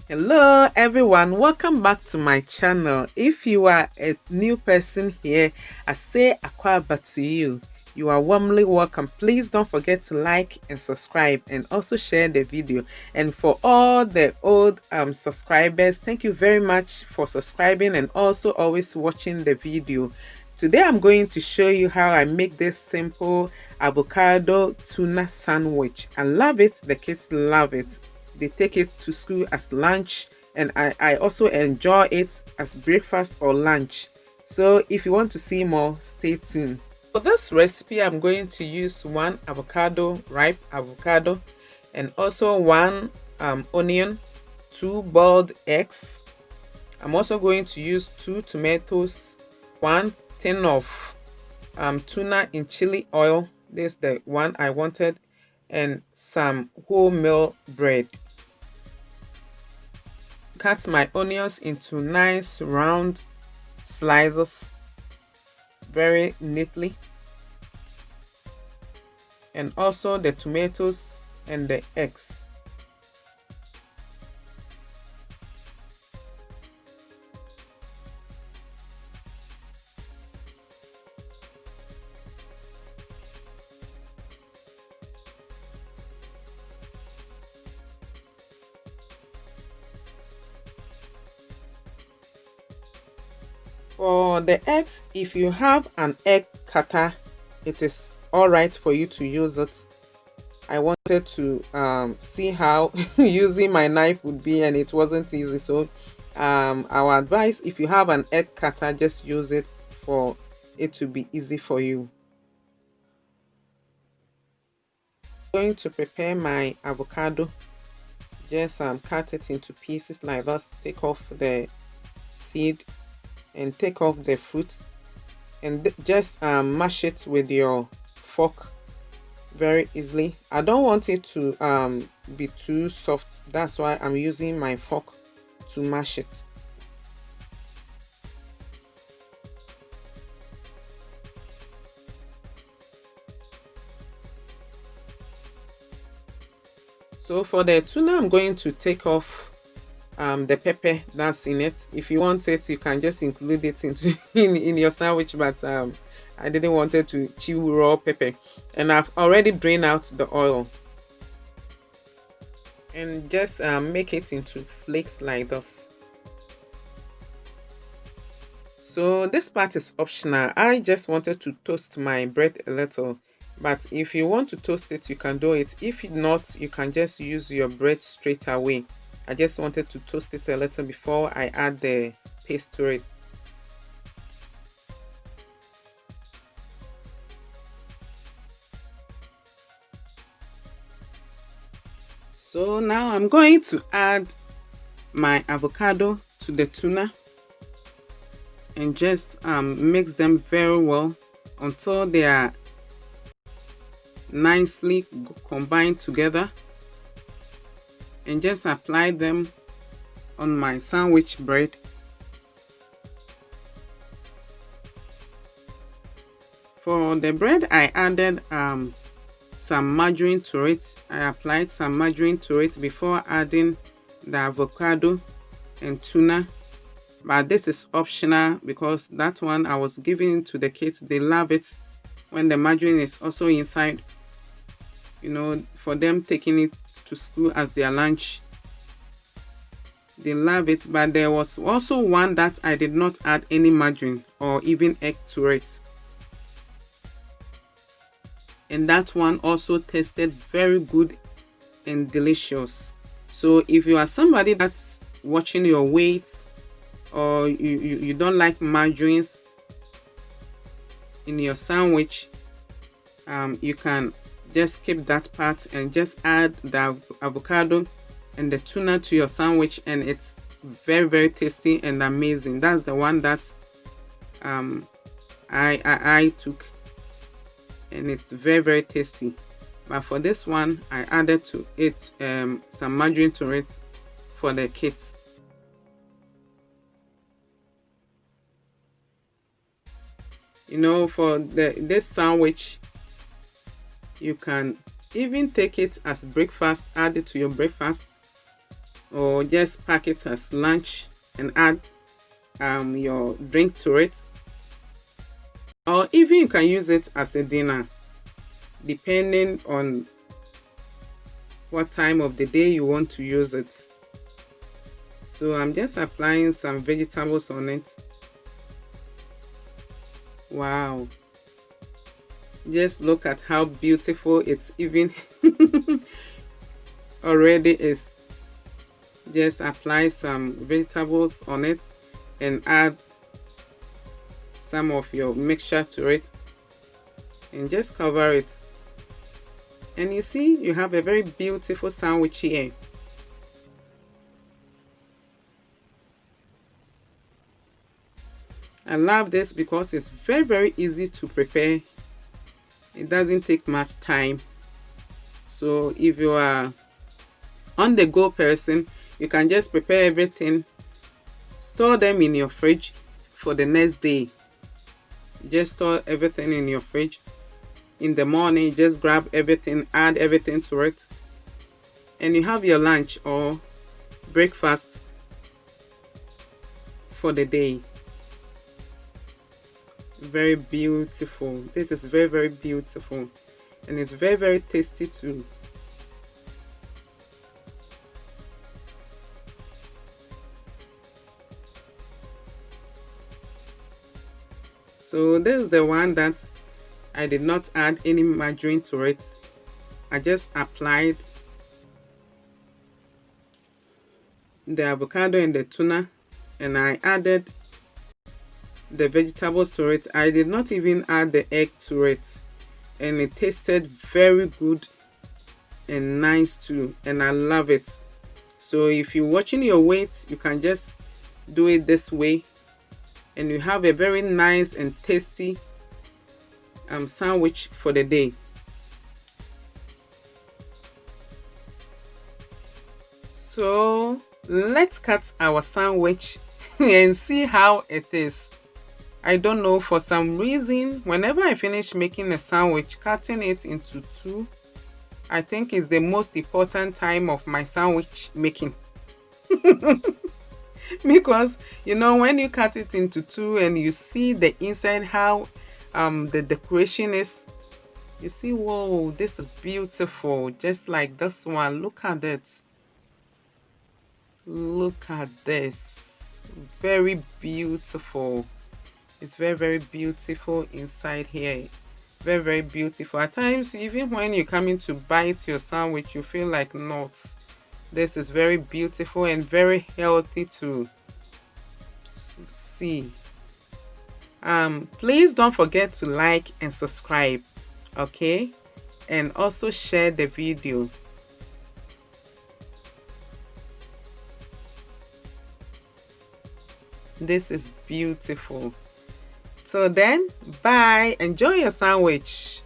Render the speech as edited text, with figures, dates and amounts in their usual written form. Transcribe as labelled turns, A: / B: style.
A: Hello everyone, welcome back to my channel. If you are a new person here, I say Akwaba to you. You are warmly welcome. Please don't forget to like and subscribe and also share the video. And for all the old subscribers, thank you very much for subscribing and also always watching the video. Today I'm going to show you how I make this simple avocado tuna sandwich. I love it, the kids love it. They take it to school as lunch, and I also enjoy it as breakfast or lunch. So if you want to see more, stay tuned. For this recipe, I'm going to use one avocado, ripe avocado, and also one onion, two boiled eggs. I'm also going to use two tomatoes, one tin of tuna in chili oil. This is the one I wanted, and some wholemeal bread. Cut my onions into nice round slices very neatly, and also the tomatoes and the eggs. For the eggs, if you have an egg cutter, it is all right for you to use it. I wanted to see how using my knife would be, and it wasn't easy. So our advice, if you have an egg cutter, just use it for it to be easy for you. I'm going to prepare my avocado. Just cut it into pieces like that. Take off the seed and take off the fruit, and just mash it with your fork very easily. I don't want it to be too soft, that's why I'm using my fork to mash it. So for the tuna, I'm going to take off the pepper that's in it. If you want it, you can just include it into in your sandwich, but I didn't want it to chew raw pepper, and I've already drained out the oil, and just make it into flakes like this. So this part is optional. I just wanted to toast my bread a little, but if you want to toast it, you can do it. If not, you can just use your bread straight away. I just wanted to toast it a little before I add the paste to it. So now I'm going to add my avocado to the tuna and just mix them very well until they are nicely combined together, and just apply them on my sandwich bread. For the bread, I added some margarine to it. I applied some margarine to it before adding the avocado and tuna, but this is optional because that one I was giving to the kids. They love it when the margarine is also inside, you know, for them taking it to school as their lunch. They love it. But there was also one that I did not add any margarine or even egg to it, and that one also tasted very good and delicious. So if you are somebody that's watching your weight, or you don't like margarines in your sandwich, you can just skip that part and just add the avocado and the tuna to your sandwich, and it's very tasty and amazing. That's the one that I took, and it's very tasty. But for this one, I added to it some margarine to it for the kids. You know, for this sandwich, you can even take it as breakfast, add it to your breakfast, or just pack it as lunch and add your drink to it, or even you can use it as a dinner depending on what time of the day you want to use it. So I'm just applying some vegetables on it. Wow, just look at how beautiful it's even already is. Just apply some vegetables on it and add some of your mixture to it and just cover it, and you see you have a very beautiful sandwich here. I love this because it's very easy to prepare. It doesn't take much time. So if you are on the go person, you can just prepare everything, store them in your fridge for the next day. You just store everything in your fridge. In the morning, you just grab everything, add everything to it, and you have your lunch or breakfast for the day. Very beautiful. This is very beautiful, and it's very tasty too. So this is the one that I did not add any margarine to it. I just applied the avocado and the tuna, and I added the vegetables to it. I did not even add the egg to it, and it tasted very good and nice too, and I love it. So if you're watching your weight, you can just do it this way, and you have a very nice and tasty sandwich for the day. So let's cut our sandwich and see how it is. I don't know, for some reason, whenever I finish making a sandwich, cutting it into two, I think is the most important time of my sandwich making. Because when you cut it into two and you see the inside, how the decoration is, you see, whoa, this is beautiful. Just like this one, look at it. Look at this. Very beautiful. It's very beautiful inside here. Very beautiful. At times, even when you're coming to bite your sandwich, you feel like nuts. This is very beautiful and very healthy to see. Please don't forget to like and subscribe, okay, and also share the video. This is beautiful. So then, bye. Enjoy your sandwich.